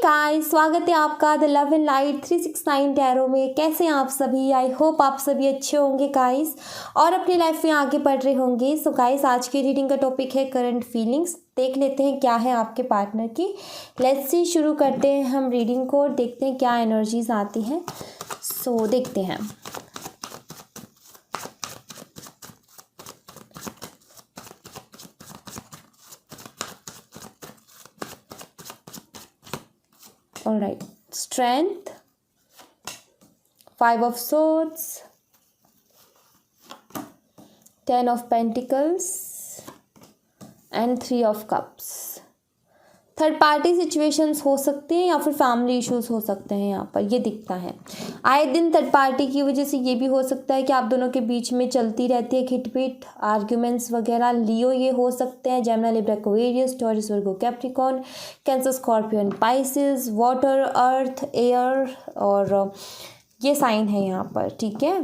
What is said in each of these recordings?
Guys, स्वागत है आपका the love and light 369 tarot में। कैसे हैं आप सभी? आई होप आप सभी अच्छे होंगे गाइस और अपनी लाइफ में आगे बढ़ रहे होंगे। सो गाइस, आज की रीडिंग का टॉपिक है करंट फीलिंग्स। देख लेते हैं क्या है आपके पार्टनर की। लेट्स सी, शुरू करते हैं हम रीडिंग को और देखते हैं क्या एनर्जीज आती हैं। सो देखते हैं। All right, strength, 5 of swords, 10 of pentacles and 3 of cups। Third party situations हो सकते हैं या फिर फैमिली इश्यूज हो सकते हैं। यहाँ पर ये दिखता है आए दिन थर्ड पार्टी की वजह से ये भी हो सकता है कि आप दोनों के बीच में चलती रहती है खिटपिट, आर्ग्यूमेंट्स वगैरह। लियो ये हो सकते हैं, Gemini, Libra, Aquarius, Taurus, Virgo, Capricorn, Cancer, Scorpion, Pisces, water, earth, air और ये साइन है यहाँ पर। ठीक है,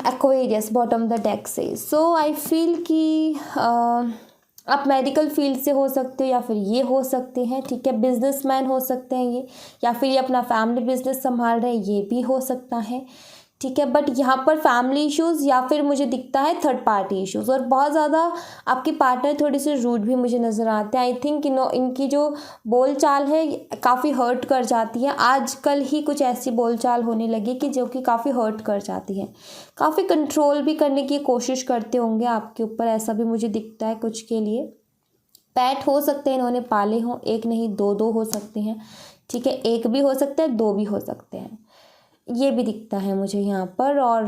एक्वेरियस बॉटम द डेक से। सो आई फील कि आप मेडिकल फील्ड से हो सकते हो या फिर ये हो सकते हैं। ठीक है, बिजनेसमैन हो सकते हैं ये, या फिर ये अपना फैमिली बिजनेस संभाल रहे हैं, ये भी हो सकता है। ठीक है, बट यहाँ पर फैमिली इश्यूज़ या फिर मुझे दिखता है थर्ड पार्टी इश्यूज़, और बहुत ज़्यादा आपकी पार्टनर थोड़ी सी रूड भी मुझे नज़र आते हैं। आई थिंक इनकी जो बोलचाल है काफ़ी हर्ट कर जाती है। आजकल ही कुछ ऐसी बोलचाल होने लगी कि जो कि काफ़ी हर्ट कर जाती है। काफ़ी कंट्रोल भी करने की कोशिश करते होंगे आपके ऊपर, ऐसा भी मुझे दिखता है कुछ के लिए। पेट हो सकते हैं इन्होंने पाले हों, एक नहीं दो हो सकते हैं। ठीक है, एक भी हो सकता है, दो भी हो सकते हैं, ये भी दिखता है मुझे यहाँ पर। और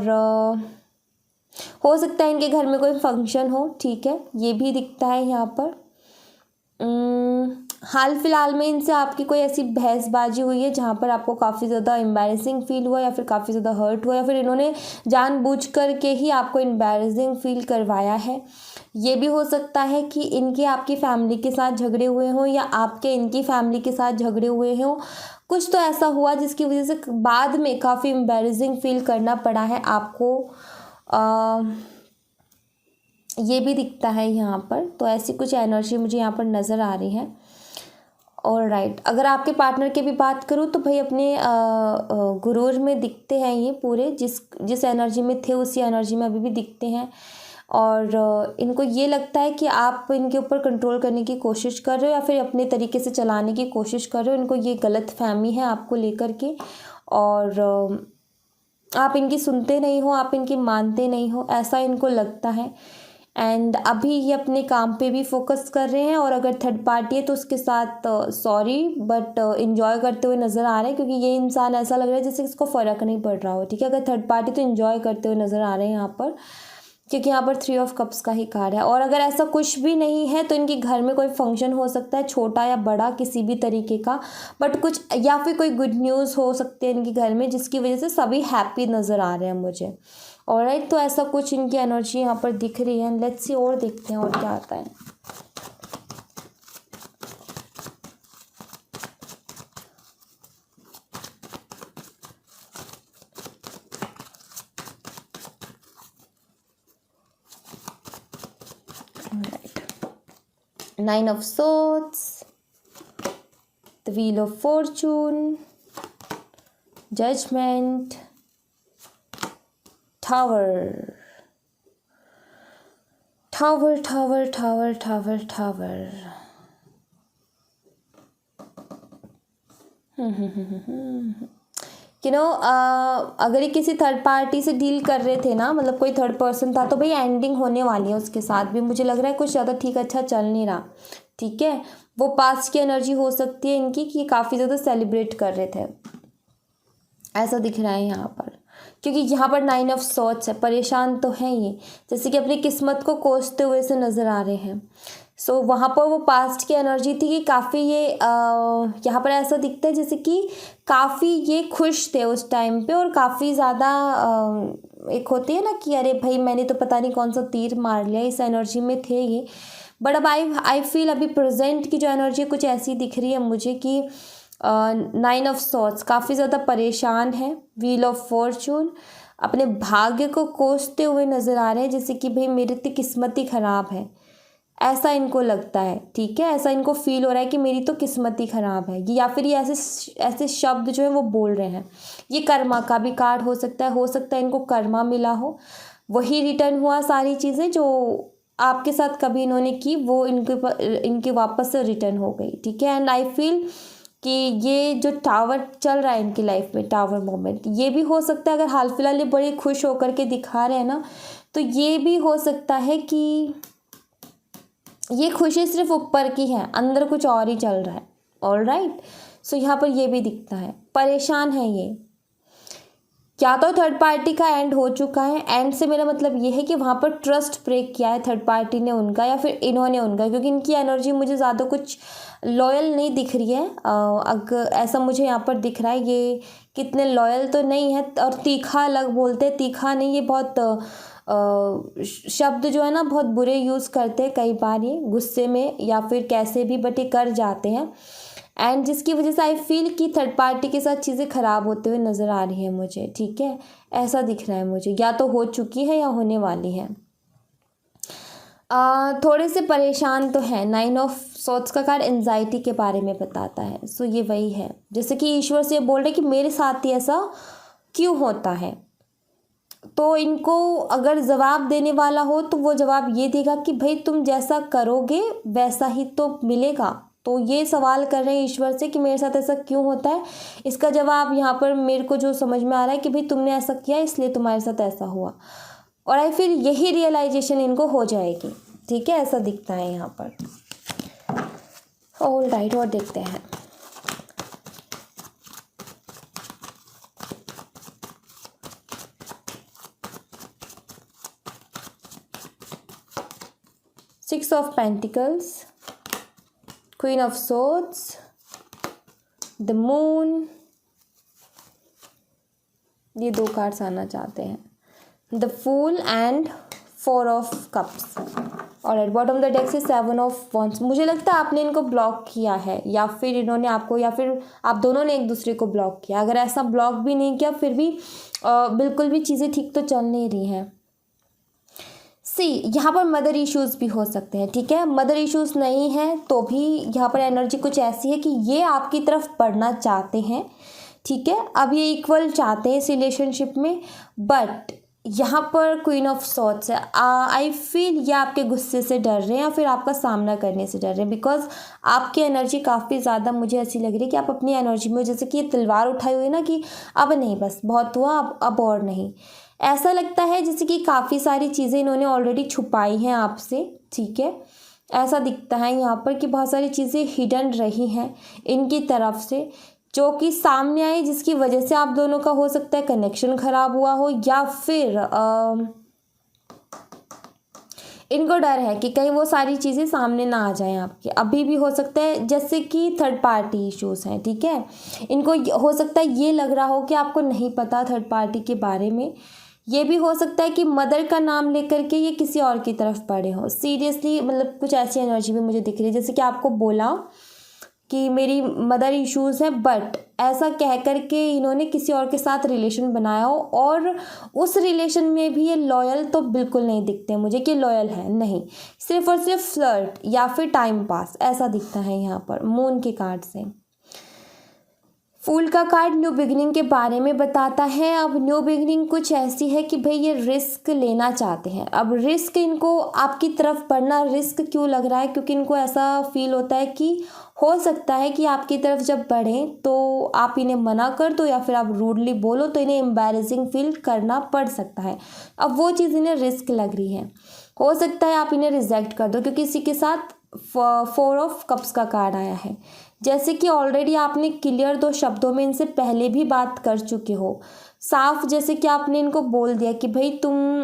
हो सकता है इनके घर में कोई फंक्शन हो। ठीक है, ये भी दिखता है यहाँ पर। हाल फिलहाल में इनसे आपकी कोई ऐसी बहसबाजी हुई है जहाँ पर आपको काफ़ी ज़्यादा एम्बैरेसिंग फील हुआ या फिर काफ़ी ज़्यादा हर्ट हुआ, या फिर इन्होंने जानबूझ कर के ही आपको एम्बैरेसिंग फील करवाया है। ये भी हो सकता है कि इनके आपकी फैमिली के साथ झगड़े हुए हों या आपके इनकी फैमिली के साथ झगड़े हुए हों। कुछ तो ऐसा हुआ जिसकी वजह से बाद में काफ़ी एम्बैरेसिंग फील करना पड़ा है आपको। ये भी दिखता है यहाँ पर। तो ऐसी कुछ एनर्जी मुझे यहाँ पर नज़र आ रही है। और राइट, अगर आपके पार्टनर की भी बात करूँ तो भाई अपने गुरूर में दिखते हैं ये पूरे, जिस एनर्जी में थे उसी एनर्जी में अभी भी दिखते हैं। और इनको ये लगता है कि आप इनके ऊपर कंट्रोल करने की कोशिश कर रहे हो या फिर अपने तरीके से चलाने की कोशिश कर रहे हो। इनको ये गलत फहमी है आपको लेकर के, और आप इनकी सुनते नहीं हो, आप इनकी मानते नहीं हो, ऐसा इनको लगता है। एंड अभी ये अपने काम पे भी फोकस कर रहे हैं, और अगर थर्ड पार्टी है तो उसके साथ सॉरी बट इन्जॉय करते हुए नज़र आ रहे हैं, क्योंकि ये इंसान ऐसा लग रहा है जैसे इसको फ़र्क नहीं पड़ रहा हो। ठीक है, अगर थर्ड पार्टी तो इन्जॉय करते हुए नज़र आ रहे हैं यहाँ पर, क्योंकि यहाँ पर 3 ऑफ कप्स का ही कार्ड है। और अगर ऐसा कुछ भी नहीं है तो इनके घर में कोई फंक्शन हो सकता है, छोटा या बड़ा किसी भी तरीके का, बट कुछ या फिर कोई गुड न्यूज़ हो सकती है इनके घर में जिसकी वजह से सभी हैप्पी नज़र आ रहे हैं मुझे। ऑलराइट, तो ऐसा कुछ इनकी एनर्जी यहाँ पर दिख रही है। लेट्स सी और देखते हैं और क्या आता है। Nine of Swords, the Wheel of Fortune, Judgment, Tower, Tower, Tower, Tower, Tower, Tower। अगर ये किसी थर्ड पार्टी से डील कर रहे थे ना, मतलब कोई थर्ड पर्सन था, तो भाई एंडिंग होने वाली है उसके साथ भी। मुझे लग रहा है कुछ ज़्यादा ठीक अच्छा चल नहीं रहा। ठीक है, वो पास्ट की एनर्जी हो सकती है इनकी कि काफ़ी ज़्यादा सेलिब्रेट कर रहे थे, ऐसा दिख रहा है यहाँ पर। क्योंकि यहाँ पर 9 ऑफ सॉर्ड्स है, परेशान तो हैं ये, जैसे कि अपनी किस्मत को कोसते हुए से नज़र आ रहे हैं। सो वहाँ पर वो पास्ट की एनर्जी थी कि काफ़ी ये यहाँ पर ऐसा दिखता है जैसे कि काफ़ी ये खुश थे उस टाइम पे, और काफ़ी ज़्यादा एक होती है ना कि अरे भाई मैंने तो पता नहीं कौन सा तीर मार लिया, इस एनर्जी में थे ये। बट अब आई फील अभी प्रेजेंट की जो एनर्जी कुछ ऐसी दिख रही है मुझे कि 9 ऑफ सॉर्ड्स काफ़ी ज़्यादा परेशान है। व्हील ऑफ फॉर्चून अपने भाग्य को कोसते हुए नज़र आ रहे हैं, जैसे कि भाई मेरी तो किस्मत ही ख़राब है। ऐसा इनको लगता है, ठीक है, ऐसा इनको फील हो रहा है कि मेरी तो किस्मत ही ख़राब है, या फिर ये ऐसे ऐसे शब्द जो है वो बोल रहे हैं। ये कर्मा का भी कार्ड हो सकता है इनको कर्मा मिला हो, वही रिटर्न हुआ, सारी चीज़ें जो आपके साथ कभी इन्होंने की वो इनके वापस से रिटर्न हो गई, ठीक है। एंड आई फील कि ये जो टावर चल रहा है इनकी लाइफ में, टावर मोमेंट, ये भी हो सकता है, अगर हाल फिलहाल ये बड़े खुश होकर के दिखा रहे हैं ना, तो ये भी हो सकता है कि ये खुशी सिर्फ ऊपर की है, अंदर कुछ और ही चल रहा है। ऑलराइट, सो यहाँ पर ये भी दिखता है, परेशान है ये, क्या तो थर्ड पार्टी का एंड हो चुका है। एंड से मेरा मतलब ये है कि वहाँ पर ट्रस्ट ब्रेक किया है थर्ड पार्टी ने उनका, या फिर इन्होंने उनका, क्योंकि इनकी एनर्जी मुझे ज़्यादा कुछ लॉयल नहीं दिख रही है। अगर ऐसा मुझे यहाँ पर दिख रहा है, ये कितने लॉयल तो नहीं है। और तीखा अलग बोलते हैं, तीखा नहीं, ये बहुत शब्द जो है ना बहुत बुरे यूज़ करते हैं कई बार, ये गुस्से में या फिर कैसे भी, बट ये कर जाते हैं। एंड जिसकी वजह से आई फील कि थर्ड पार्टी के साथ चीज़ें ख़राब होते हुए नज़र आ रही हैं मुझे, ठीक है, ऐसा दिख रहा है मुझे, या तो हो चुकी है या होने वाली है। थोड़े से परेशान तो है। 9 ऑफ सोर्ड्स का कार्ड एंजाइटी के बारे में बताता है। सो ये वही है, जैसे कि ईश्वर से बोल रहे कि मेरे साथ ही ऐसा क्यों होता है। तो इनको अगर जवाब देने वाला हो तो वो जवाब ये देगा कि भाई तुम जैसा करोगे वैसा ही तो मिलेगा। तो ये सवाल कर रहे हैं ईश्वर से कि मेरे साथ ऐसा क्यों होता है। इसका जवाब यहाँ पर मेरे को जो समझ में आ रहा है कि भाई तुमने ऐसा किया इसलिए तुम्हारे साथ ऐसा हुआ, और आई फिर यही रियलाइजेशन इनको हो जाएगी, ठीक है, ऐसा दिखता है यहाँ पर। ऑल राइट, और देखते हैं। Six of pentacles, queen of swords, the moon, ये 2 कार्ड्स आना चाहते हैं, the fool and 4 of cups. और एट बॉटम द डेक से 7 ऑफ वॉन्ड्स। मुझे लगता है आपने इनको ब्लॉक किया है, या फिर इन्होंने आपको, या फिर आप दोनों ने एक दूसरे को ब्लॉक किया। अगर ऐसा ब्लॉक भी नहीं किया फिर भी बिल्कुल भी चीज़ें ठीक तो चल नहीं रही हैं। यहाँ पर मदर इश्यूज़ भी हो सकते हैं, ठीक है। मदर इश्यूज़ नहीं है तो भी यहाँ पर एनर्जी कुछ ऐसी है कि ये आपकी तरफ बढ़ना चाहते हैं, ठीक है। अब ये इक्वल चाहते हैं इस रिलेशनशिप में, बट यहाँ पर क्वीन ऑफ सॉर्ड्स है। आई फील ये आपके गुस्से से डर रहे हैं या फिर आपका सामना करने से डर रहे हैं, बिकॉज आपकी एनर्जी काफ़ी ज़्यादा मुझे ऐसी लग रही है कि आप अपनी एनर्जी में, जैसे कि ये तलवार उठाई हुई है ना कि अब नहीं, बस बहुत हुआ, अब और नहीं। ऐसा लगता है जैसे कि काफ़ी सारी चीज़ें इन्होंने ऑलरेडी छुपाई हैं आपसे, ठीक है। ऐसा दिखता है यहाँ पर कि बहुत सारी चीज़ें हिडन रही हैं इनकी तरफ से, जो कि सामने आई, जिसकी वजह से आप दोनों का हो सकता है कनेक्शन ख़राब हुआ हो, या फिर इनको डर है कि कहीं वो सारी चीज़ें सामने ना आ जाएं आपके। अभी भी हो सकता है जैसे कि थर्ड पार्टी इश्यूज़ हैं, ठीक है। इनको हो सकता है ये लग रहा हो कि आपको नहीं पता थर्ड पार्टी के बारे में। ये भी हो सकता है कि मदर का नाम लेकर के ये किसी और की तरफ पड़े हो। सीरियसली मतलब कुछ ऐसी एनर्जी भी मुझे दिख रही है, जैसे कि आपको बोला कि मेरी मदर इश्यूज़ हैं, बट ऐसा कह कर के इन्होंने किसी और के साथ रिलेशन बनाया हो, और उस रिलेशन में भी ये लॉयल तो बिल्कुल नहीं दिखते मुझे कि लॉयल है, नहीं, सिर्फ और सिर्फ फ्लर्ट या फिर टाइम पास, ऐसा दिखता है यहाँ पर मून के कार्ड से। फूल का कार्ड न्यू बिगिनिंग के बारे में बताता है। अब न्यू बिगिनिंग कुछ ऐसी है कि भाई ये रिस्क लेना चाहते हैं। अब रिस्क, इनको आपकी तरफ बढ़ना रिस्क क्यों लग रहा है, क्योंकि इनको ऐसा फील होता है कि हो सकता है कि आपकी तरफ जब बढ़ें तो आप इन्हें मना कर दो या फिर आप रूडली बोलो तो इन्हें एम्बैरेसिंग फील करना पड़ सकता है। अब वो चीज़ इन्हें रिस्क लग रही है, हो सकता है आप इन्हें रिजेक्ट कर दो, क्योंकि इसी के साथ 4 ऑफ कप्स का कार्ड आया है। जैसे कि ऑलरेडी आपने क्लियर 2 शब्दों में इनसे पहले भी बात कर चुके हो, साफ, जैसे कि आपने इनको बोल दिया कि भाई तुम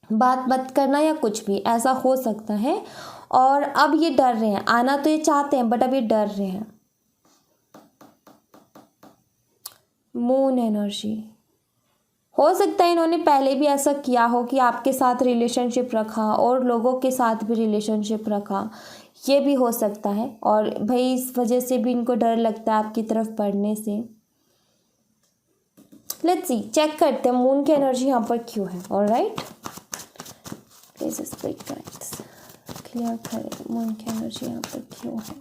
बात मत करना या कुछ भी ऐसा हो सकता है। और अब ये डर रहे हैं, आना तो ये चाहते हैं बट अब ये डर रहे हैं। मून एनर्जी, हो सकता है इन्होंने पहले भी ऐसा किया हो कि आपके साथ रिलेशनशिप रखा और लोगों के साथ भी रिलेशनशिप रखा, ये भी हो सकता है। और भाई इस वजह से भी इनको डर लगता है आपकी तरफ बढ़ने से। लेट्स सी, चेक करते हैं मून की एनर्जी यहाँ पर क्यों है। Alright, please split guides. Clear करें मून की एनर्जी यहाँ पर क्यों है।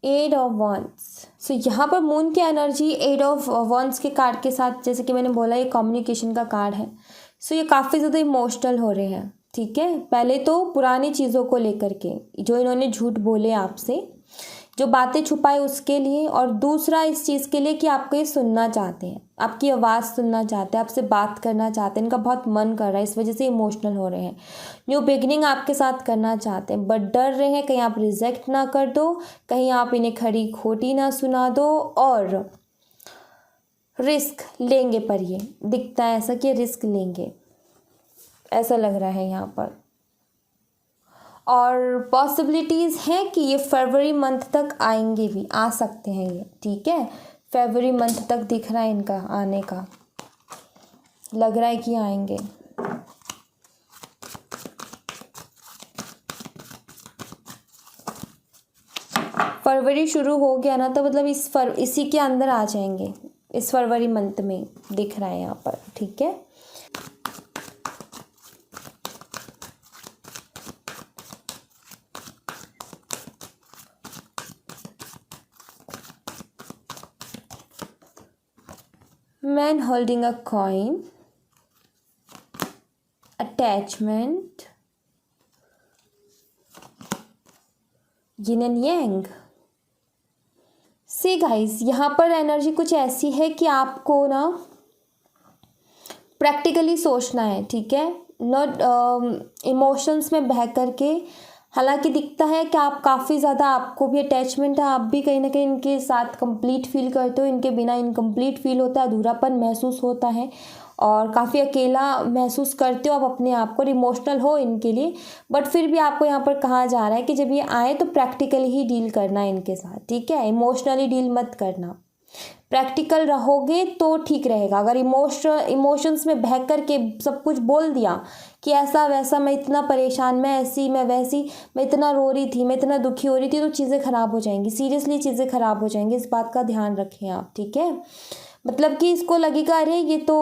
Eight of once. सो यहाँ पर मून की एनर्जी एट ऑफ वंस के कार्ड के साथ, जैसे कि मैंने बोला, ये कम्युनिकेशन का कार्ड है। सो ये काफ़ी ज़्यादा इमोशनल हो रहे हैं, ठीक है। पहले तो पुरानी चीज़ों को लेकर के, जो इन्होंने झूठ बोले आपसे, जो बातें छुपाए उसके लिए, और दूसरा इस चीज़ के लिए कि आपको ये सुनना चाहते हैं, आपकी आवाज़ सुनना चाहते हैं, आपसे बात करना चाहते हैं, इनका बहुत मन कर रहा है, इस वजह से इमोशनल हो रहे हैं। न्यू बिगनिंग आपके साथ करना चाहते हैं, बट डर रहे हैं कहीं आप रिजेक्ट ना कर दो, कहीं आप इन्हें खरी खोटी ना सुना दो, और रिस्क लेंगे। पर ये दिखता है ऐसा कि रिस्क लेंगे, ऐसा लग रहा है यहाँ पर। और पॉसिबिलिटीज़ हैं कि ये फरवरी मंथ तक आएंगे भी, आ सकते हैं ये, ठीक है। फरवरी मंथ तक दिख रहा है इनका आने का, लग रहा है कि आएंगे। फरवरी शुरू हो गया ना, तो मतलब इसी के अंदर आ जाएंगे, इस फरवरी मंथ में दिख रहा है यहाँ पर, ठीक है। Man holding a coin, attachment, yin and yang। See guys, यहाँ पर एनर्जी कुछ ऐसी है कि आपको ना प्रैक्टिकली सोचना है, ठीक है, नॉट इमोशंस में बह करके। हालांकि दिखता है कि आप काफ़ी ज़्यादा, आपको भी अटैचमेंट है, आप भी कहीं ना कहीं इनके साथ कंप्लीट फील करते हो, इनके बिना इनकम्प्लीट फील होता है, अधूरापन महसूस होता है, और काफ़ी अकेला महसूस करते हो आप अपने आप को, इमोशनल हो इनके लिए। बट फिर भी आपको यहाँ पर कहा जा रहा है कि जब ये आए तो प्रैक्टिकली ही डील करना है इनके साथ, ठीक है, इमोशनली डील मत करना। प्रैक्टिकल रहोगे तो ठीक रहेगा। अगर इमोशंस में बह कर के सब कुछ बोल दिया कि ऐसा वैसा, मैं इतना परेशान, मैं ऐसी, मैं वैसी, मैं इतना रो रही थी, मैं इतना दुखी हो रही थी, तो चीज़ें ख़राब हो जाएंगी, सीरियसली चीज़ें ख़राब हो जाएंगी, इस बात का ध्यान रखें आप, ठीक है। मतलब कि इसको लगेगा अरे ये तो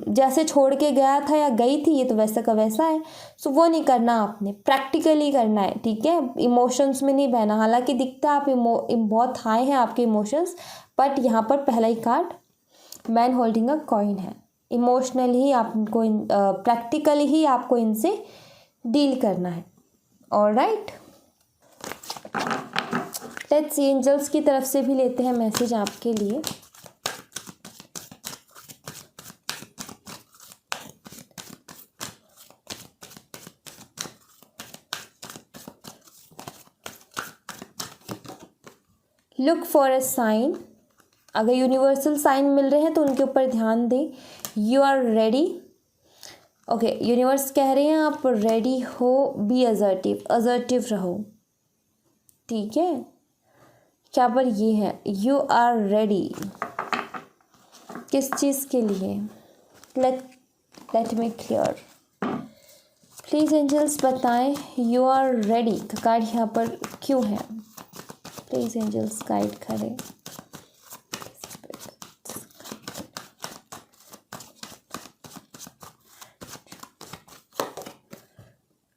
जैसे छोड़ के गया था या गई थी, ये तो वैसा का वैसा है। सो वो नहीं करना, आपने प्रैक्टिकली करना है, ठीक है, इमोशंस में नहीं बहना। हालांकि दिखता है आप बहुत हाई हैं आपके इमोशंस, बट यहाँ पर पहला ही card man holding a coin है। इमोशनली ही आपको प्रैक्टिकली ही आपको इनसे डील करना है। ऑलराइट, लेट्स सी, एंजल्स की तरफ से भी लेते हैं मैसेज आपके लिए। Look for a sign. अगर यूनिवर्सल साइन मिल रहे हैं तो उनके ऊपर ध्यान दें। You are ready. Okay, universe कह रहे हैं आप रेडी हो, बी असर्टिव रहो, ठीक है। क्या पर ये है, यू आर रेडी, किस चीज़ के लिए? Let me clear, please angels बताएं यू आर रेडी का कार्ड यहाँ पर क्यों है। प्लीज़ एंजल्स गाइड करें।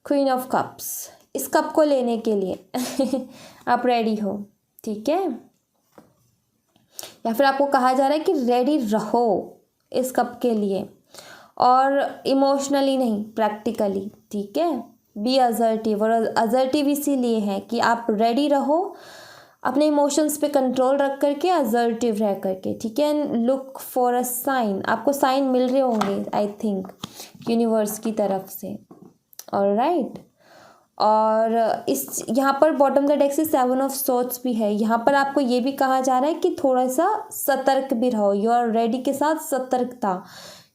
क्वीन ऑफ कप्स, इस कप को लेने के लिए आप रेडी हो, ठीक है। या फिर आपको कहा जा रहा है कि रेडी रहो इस कप के लिए, और इमोशनली नहीं, प्रैक्टिकली, ठीक है। बी असर्टिव, और असर्टिव इसीलिए है कि आप रेडी रहो, अपने इमोशंस पे कंट्रोल रख करके, असर्टिव रह करके, ठीक है। लुक फॉर अ साइन, आपको साइन मिल रहे होंगे आई थिंक यूनिवर्स की तरफ से। ऑलराइट, और इस यहाँ पर बॉटम द डेक से 7 ऑफ सोर्ड्स भी है। यहाँ पर आपको ये भी कहा जा रहा है कि थोड़ा सा सतर्क भी रहो। यू आर रेडी के साथ सतर्कता।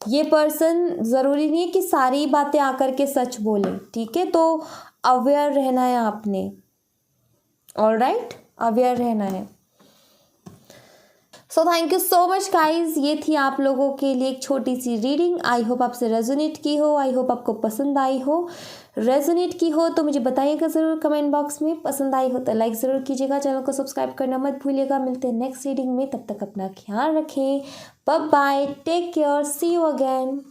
ये पर्सन ज़रूरी नहीं है कि सारी बातें आकर के सच बोले, ठीक है, तो अवेयर रहना है आपने। ऑलराइट, अवेयर रहना है। So thank you so much guys, ये थी आप लोगों के लिए एक छोटी सी रीडिंग। आई होप आपसे रेजोनेट की हो, आई होप आपको पसंद आई हो। रेजोनेट की हो तो मुझे बताइएगा ज़रूर कमेंट बॉक्स में। पसंद आई हो तो लाइक ज़रूर कीजिएगा, चैनल को सब्सक्राइब करना मत भूलिएगा। मिलते हैं नेक्स्ट रीडिंग में, तब तक अपना ख्याल रखें। Bye bye, take care, see you again.